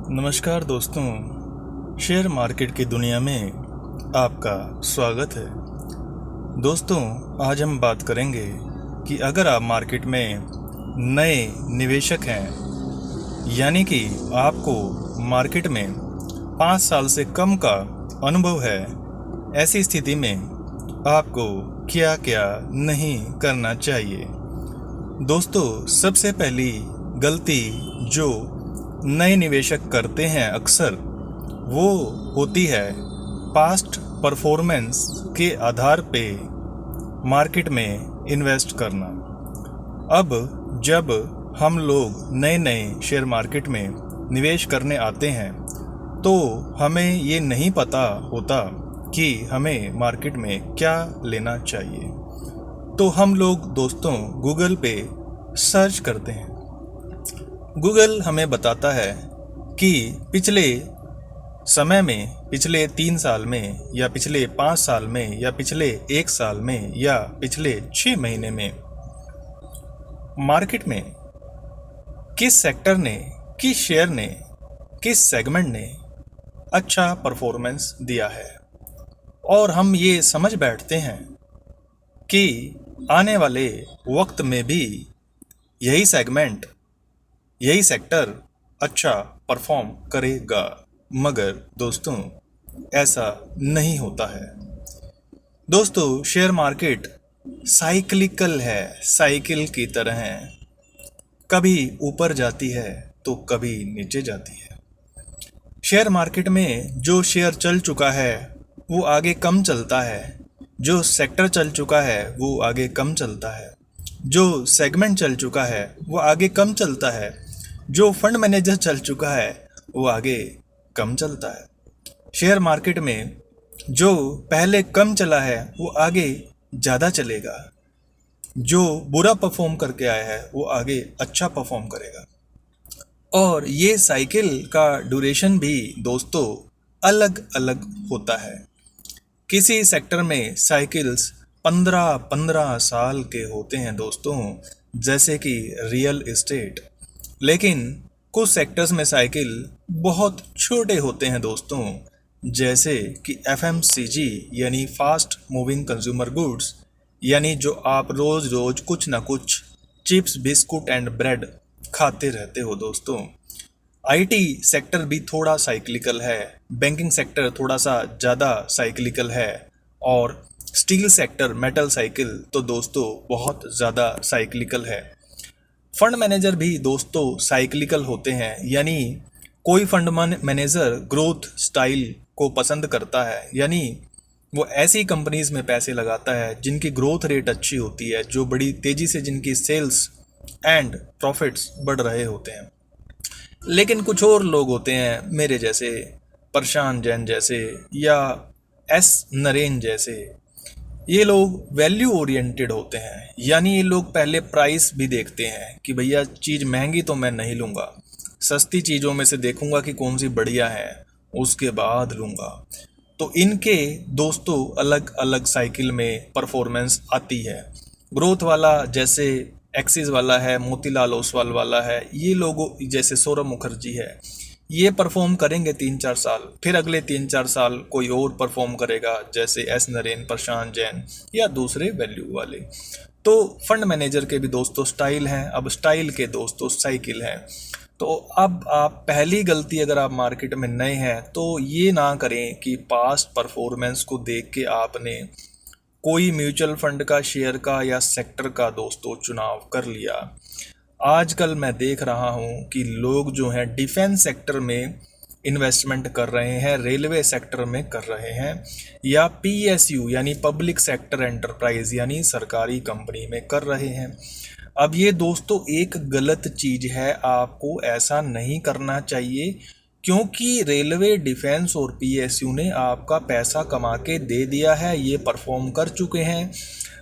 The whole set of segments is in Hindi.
नमस्कार दोस्तों, शेयर मार्केट की दुनिया में आपका स्वागत है। दोस्तों, आज हम बात करेंगे कि अगर आप मार्केट में नए निवेशक हैं, यानी कि आपको मार्केट में 5 साल से कम का अनुभव है, ऐसी स्थिति में आपको क्या क्या नहीं करना चाहिए। दोस्तों, सबसे पहली गलती जो नए निवेशक करते हैं अक्सर, वो होती है पास्ट परफॉर्मेंस के आधार पे मार्केट में इन्वेस्ट करना। अब जब हम लोग नए नए शेयर मार्केट में निवेश करने आते हैं तो हमें ये नहीं पता होता कि हमें मार्केट में क्या लेना चाहिए। तो हम लोग दोस्तों गूगल पे सर्च करते हैं। गूगल हमें बताता है कि पिछले समय में, पिछले 3 साल में या पिछले 5 साल में या पिछले 1 साल में या पिछले 6 महीने में मार्केट में किस सेक्टर ने, किस शेयर ने, किस सेगमेंट ने अच्छा परफॉर्मेंस दिया है। और हम ये समझ बैठते हैं कि आने वाले वक्त में भी यही सेगमेंट, यही सेक्टर अच्छा परफॉर्म करेगा। मगर दोस्तों, ऐसा नहीं होता है। दोस्तों, शेयर मार्केट साइक्लिकल है, साइकिल की तरह है। कभी ऊपर जाती है तो कभी नीचे जाती है। शेयर मार्केट में जो शेयर चल चुका है वो आगे कम चलता है, जो सेक्टर चल चुका है वो आगे कम चलता है, जो सेगमेंट चल चुका है वो आगे कम चलता है, जो फंड मैनेजर चल चुका है वो आगे कम चलता है। शेयर मार्केट में जो पहले कम चला है वो आगे ज़्यादा चलेगा, जो बुरा परफॉर्म करके आया है वो आगे अच्छा परफॉर्म करेगा। और ये साइकिल का ड्यूरेशन भी दोस्तों अलग अलग होता है। किसी सेक्टर में साइकिल्स 15-15 साल के होते हैं दोस्तों, जैसे कि रियल एस्टेट। लेकिन कुछ सेक्टर्स में साइकिल बहुत छोटे होते हैं दोस्तों, जैसे कि FMCG यानी फास्ट मूविंग कंज्यूमर गुड्स, यानी जो आप रोज़ रोज़ कुछ ना कुछ चिप्स, बिस्कुट एंड ब्रेड खाते रहते हो दोस्तों। IT सेक्टर भी थोड़ा साइक्लिकल है, बैंकिंग सेक्टर थोड़ा सा ज़्यादा साइक्लिकल है, और स्टील सेक्टर, मेटल साइकिल तो दोस्तों बहुत ज़्यादा साइक्लिकल है। फंड मैनेजर भी दोस्तों साइक्लिकल होते हैं, यानी कोई फंड मैनेजर ग्रोथ स्टाइल को पसंद करता है, यानी वो ऐसी कंपनीज में पैसे लगाता है जिनकी ग्रोथ रेट अच्छी होती है, जो बड़ी तेज़ी से जिनकी सेल्स एंड प्रॉफिट्स बढ़ रहे होते हैं। लेकिन कुछ और लोग होते हैं मेरे जैसे, प्रशांत जैन जैसे या S नरेन जैसे, ये लोग वैल्यू ओरिएंटेड होते हैं, यानी ये लोग पहले प्राइस भी देखते हैं कि भैया चीज़ महंगी तो मैं नहीं लूँगा, सस्ती चीज़ों में से देखूँगा कि कौन सी बढ़िया है, उसके बाद लूँगा। तो इनके दोस्तों अलग अलग साइकिल में परफॉर्मेंस आती है। ग्रोथ वाला जैसे एक्सिस वाला है, मोतीलाल ओसवाल वाला है, ये लोगों जैसे सौरभ मुखर्जी है, ये परफॉर्म करेंगे 3-4 साल, फिर अगले 3-4 साल कोई और परफॉर्म करेगा, जैसे S नरेन, प्रशांत जैन या दूसरे वैल्यू वाले। तो फंड मैनेजर के भी दोस्तों स्टाइल हैं, अब स्टाइल के दोस्तों साइकिल हैं। तो अब आप पहली गलती, अगर आप मार्केट में नए हैं तो ये ना करें कि पास्ट परफॉर्मेंस को देख के आपने कोई म्यूचुअल फंड का, शेयर का या सेक्टर का दोस्तों चुनाव कर लिया। आजकल मैं देख रहा हूँ कि लोग जो हैं डिफेंस सेक्टर में इन्वेस्टमेंट कर रहे हैं, रेलवे सेक्टर में कर रहे हैं, या PSU यानी पब्लिक सेक्टर एंटरप्राइज यानी सरकारी कंपनी में कर रहे हैं। अब ये दोस्तों एक गलत चीज़ है, आपको ऐसा नहीं करना चाहिए, क्योंकि रेलवे, डिफेंस और PSU ने आपका पैसा कमा के दे दिया है, ये परफॉर्म कर चुके हैं।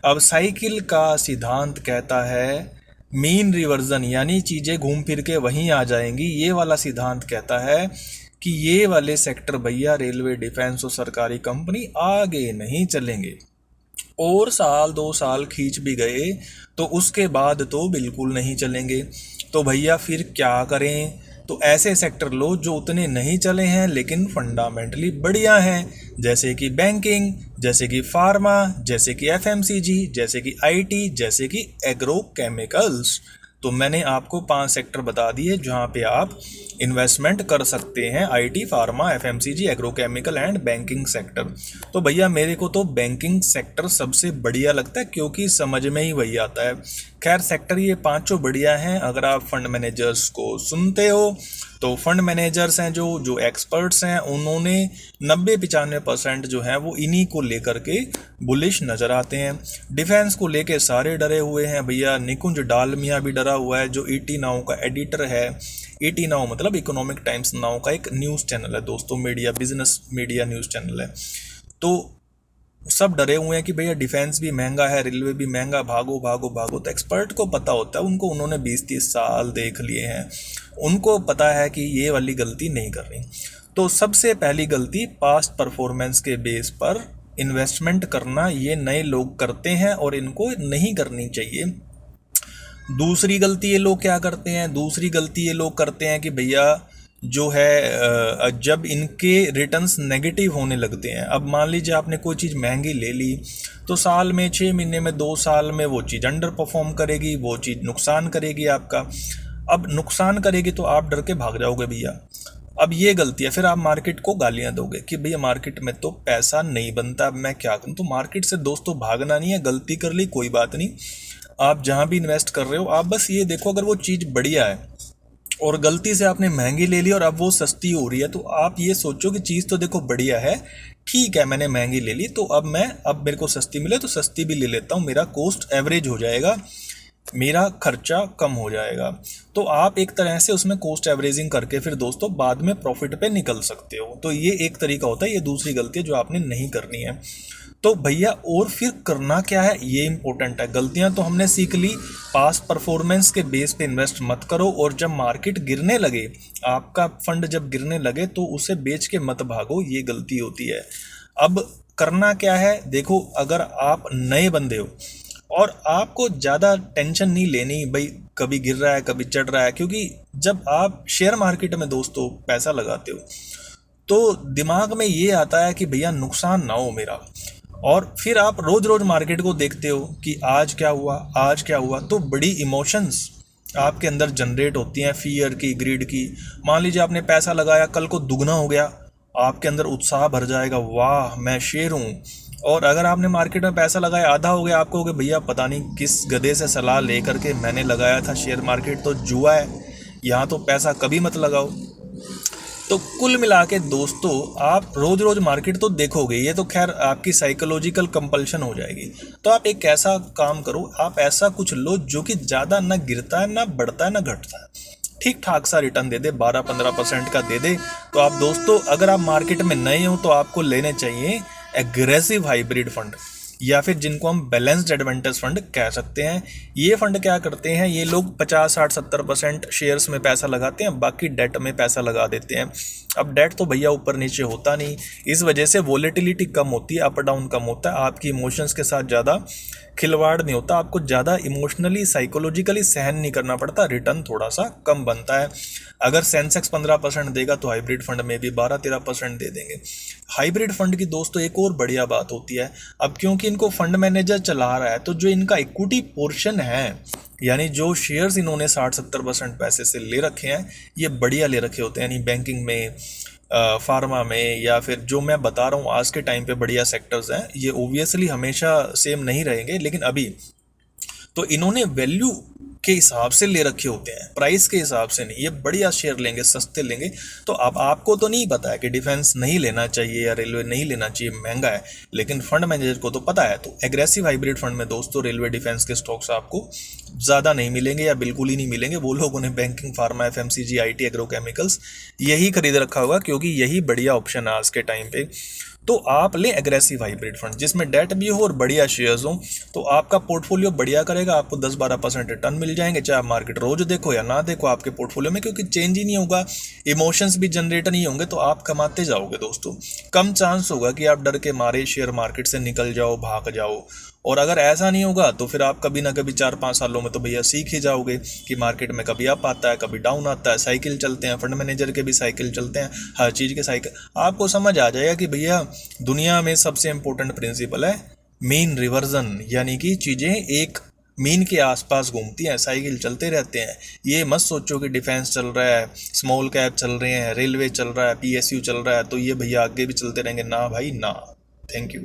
अब साइकिल का सिद्धांत कहता है मीन रिवर्जन, यानी चीज़ें घूम फिर के वहीं आ जाएंगी। ये वाला सिद्धांत कहता है कि ये वाले सेक्टर भैया, रेलवे, डिफेंस और सरकारी कंपनी आगे नहीं चलेंगे, और साल 2 साल खींच भी गए तो उसके बाद तो बिल्कुल नहीं चलेंगे। तो भैया फिर क्या करें? तो ऐसे सेक्टर लो जो उतने नहीं चले हैं लेकिन फंडामेंटली बढ़िया हैं, जैसे कि बैंकिंग, जैसे कि फार्मा, जैसे कि एफएमसीजी, जैसे कि आईटी, जैसे कि एग्रो केमिकल्स। तो मैंने आपको 5 सेक्टर बता दिए जहाँ पे आप इन्वेस्टमेंट कर सकते हैं, IT, pharma, FMCG, agrochemical and banking sector. तो भैया मेरे को तो बैंकिंग सेक्टर सबसे बढ़िया लगता है क्योंकि समझ में ही वही आता है। खैर सेक्टर ये पांचों बढ़िया हैं। अगर आप फंड मैनेजर्स को सुनते हो तो फंड मैनेजर्स हैं जो एक्सपर्ट्स हैं, उन्होंने 90-95% जो है वो इन्हीं को लेकर के बुलिश नज़र आते हैं। डिफेंस को लेके सारे डरे हुए हैं भैया। निकुंज डालमिया भी डरा हुआ है जो ईटी नाउ का एडिटर है। ईटी नाउ मतलब इकोनॉमिक टाइम्स नाउ का एक न्यूज़ चैनल है दोस्तों, media, business media news channel है। तो सब डरे हुए हैं कि भैया डिफेंस भी महंगा है, रेलवे भी महंगा, भागो भागो भागो। तो एक्सपर्ट को पता होता है, उनको, उन्होंने 20-30 साल देख लिए हैं, उनको पता है कि ये वाली गलती नहीं करनी। तो सबसे पहली गलती पास्ट परफॉर्मेंस के बेस पर इन्वेस्टमेंट करना, ये नए लोग करते हैं और इनको नहीं करनी चाहिए। दूसरी गलती ये लोग क्या करते हैं, दूसरी गलती ये लोग करते हैं कि भैया जो है जब इनके रिटर्न्स नेगेटिव होने लगते हैं, अब मान लीजिए आपने कोई चीज़ महंगी ले ली तो साल में, 6 महीने में, 2 साल में वो चीज़ अंडर परफॉर्म करेगी, वो चीज़ नुकसान करेगी आपका। अब नुकसान करेगी तो आप डर के भाग जाओगे भैया। अब ये गलती है, फिर आप मार्केट को गालियां दोगे कि भैया मार्केट में तो पैसा नहीं बनता, अब मैं क्या करूं। तो मार्केट से दोस्तों भागना नहीं है, गलती कर ली कोई बात नहीं। आप जहां भी इन्वेस्ट कर रहे हो आप बस ये देखो, अगर वो चीज़ बढ़िया है और गलती से आपने महंगी ले ली और अब वो सस्ती हो रही है, तो आप ये सोचो कि चीज़ तो देखो बढ़िया है, ठीक है मैंने महंगी ले ली तो अब मेरे को सस्ती मिले तो सस्ती भी ले लेता हूँ, मेरा कॉस्ट एवरेज हो जाएगा, मेरा खर्चा कम हो जाएगा। तो आप एक तरह से उसमें कॉस्ट एवरेजिंग करके फिर दोस्तों बाद में प्रॉफिट पे निकल सकते हो। तो ये एक तरीका होता है, ये दूसरी गलती है जो आपने नहीं करनी है। तो भैया और फिर करना क्या है, ये इंपॉर्टेंट है। गलतियां तो हमने सीख ली, पास्ट परफॉर्मेंस के बेस पे इन्वेस्ट मत करो, और जब मार्केट गिरने लगे, आपका फंड जब गिरने लगे तो उसे बेच के मत भागो, ये गलती होती है। अब करना क्या है, देखो अगर आप नए बंदे हो और आपको ज़्यादा टेंशन नहीं लेनी भाई कभी गिर रहा है कभी चढ़ रहा है, क्योंकि जब आप शेयर मार्केट में दोस्तों पैसा लगाते हो तो दिमाग में ये आता है कि भैया नुकसान ना हो मेरा, और फिर आप रोज रोज मार्केट को देखते हो कि आज क्या हुआ आज क्या हुआ, तो बड़ी इमोशंस आपके अंदर जनरेट होती हैं, फियर की, ग्रीड की। मान लीजिए आपने पैसा लगाया, कल को दुगना हो गया, आपके अंदर उत्साह भर जाएगा, वाह मैं शेर हूँ। और अगर आपने मार्केट में पैसा लगाया आधा हो गया, आपको हो भैया पता नहीं किस गधे से सलाह लेकर के मैंने लगाया था, शेयर मार्केट तो जुआ है, यहाँ तो पैसा कभी मत लगाओ। तो कुल मिला के दोस्तों आप रोज रोज मार्केट तो देखोगे, ये तो खैर आपकी साइकोलॉजिकल कंपल्शन हो जाएगी। तो आप एक ऐसा काम करो, आप ऐसा कुछ लो जो कि ज़्यादा ना गिरता है ना बढ़ता है ना घटता है, ठीक ठाक सा रिटर्न दे दे, 12-15% का दे दे। तो आप दोस्तों अगर आप मार्केट में नए हो तो आपको लेने चाहिए एग्रेसिव हाइब्रिड फंड, या फिर जिनको हम बैलेंस्ड एडवांटेज फंड कह सकते हैं। ये फंड क्या करते हैं, ये लोग 50-60-70% शेयर्स में पैसा लगाते हैं, बाकी डेट में पैसा लगा देते हैं। अब डेट तो भैया ऊपर नीचे होता नहीं, इस वजह से वोलेटिलिटी कम होती है, अप डाउन कम होता है, आपकी इमोशंस के साथ ज़्यादा खिलवाड़ नहीं होता, आपको ज़्यादा इमोशनली साइकोलॉजिकली सहन नहीं करना पड़ता, रिटर्न थोड़ा सा कम बनता है। अगर सेंसेक्स 15% देगा तो हाइब्रिड फंड में भी 12-13% दे देंगे। हाइब्रिड फंड की दोस्तों एक और बढ़िया बात होती है, अब क्योंकि इनको फंड मैनेजर चला रहा है तो जो इनका इक्विटी पोर्शन है, यानी जो शेयर्स इन्होंने 60-70% पैसे से ले रखे हैं, ये बढ़िया ले रखे होते हैं, यानी बैंकिंग में, फार्मा में, या फिर जो मैं बता रहा हूँ आज के टाइम पे बढ़िया सेक्टर्स हैं। ये ओबियसली हमेशा सेम नहीं रहेंगे, लेकिन अभी तो इन्होंने वैल्यू के हिसाब से ले रखे होते हैं, प्राइस के हिसाब से नहीं। ये बढ़िया शेयर लेंगे, सस्ते लेंगे। तो अब आपको तो नहीं पता है कि डिफेंस नहीं लेना चाहिए या रेलवे नहीं लेना चाहिए, महंगा है, लेकिन फंड मैनेजर को तो पता है। तो एग्रेसिव हाइब्रिड फंड में दोस्तों रेलवे डिफेंस के स्टॉक्स आपको ज़्यादा नहीं मिलेंगे या बिल्कुल ही नहीं मिलेंगे। वो लोगों ने banking, pharma, FMCG, IT, agrochemicals यही खरीद रखा होगा, क्योंकि यही बढ़िया ऑप्शन है आज के टाइम पे। तो आप लें एग्रेसिव हाइब्रिड फंड जिसमें डेट भी हो और बढ़िया शेयर्स हो, तो आपका पोर्टफोलियो बढ़िया करेगा, आपको 10-12% रिटर्न मिल जाएंगे, चाहे आप मार्केट रोज देखो या ना देखो आपके पोर्टफोलियो में, क्योंकि चेंज ही नहीं होगा, इमोशंस भी जनरेट नहीं होंगे, तो आप कमाते जाओगे दोस्तों। कम चांस होगा कि आप डर के मारे शेयर मार्केट से निकल जाओ, भाग जाओ। और अगर ऐसा नहीं होगा तो फिर आप कभी ना कभी 4-5 सालों में तो भैया सीख ही जाओगे कि मार्केट में कभी अप आता है, कभी डाउन आता है, साइकिल चलते हैं, फंड मैनेजर के भी साइकिल चलते हैं, हर चीज़ के साइकिल। आपको समझ आ जाएगा कि भैया दुनिया में सबसे इंपॉर्टेंट प्रिंसिपल है मीन रिवर्जन, यानी कि चीज़ें एक मीन के आसपास घूमती हैं, साइकिल चलते रहते हैं। ये मत सोचो कि डिफेंस चल रहा है, स्मॉल कैप चल रहे हैं, रेलवे चल रहा है, पीएसयू चल रहा है तो ये भैया आगे भी चलते रहेंगे, ना भाई ना। Thank you.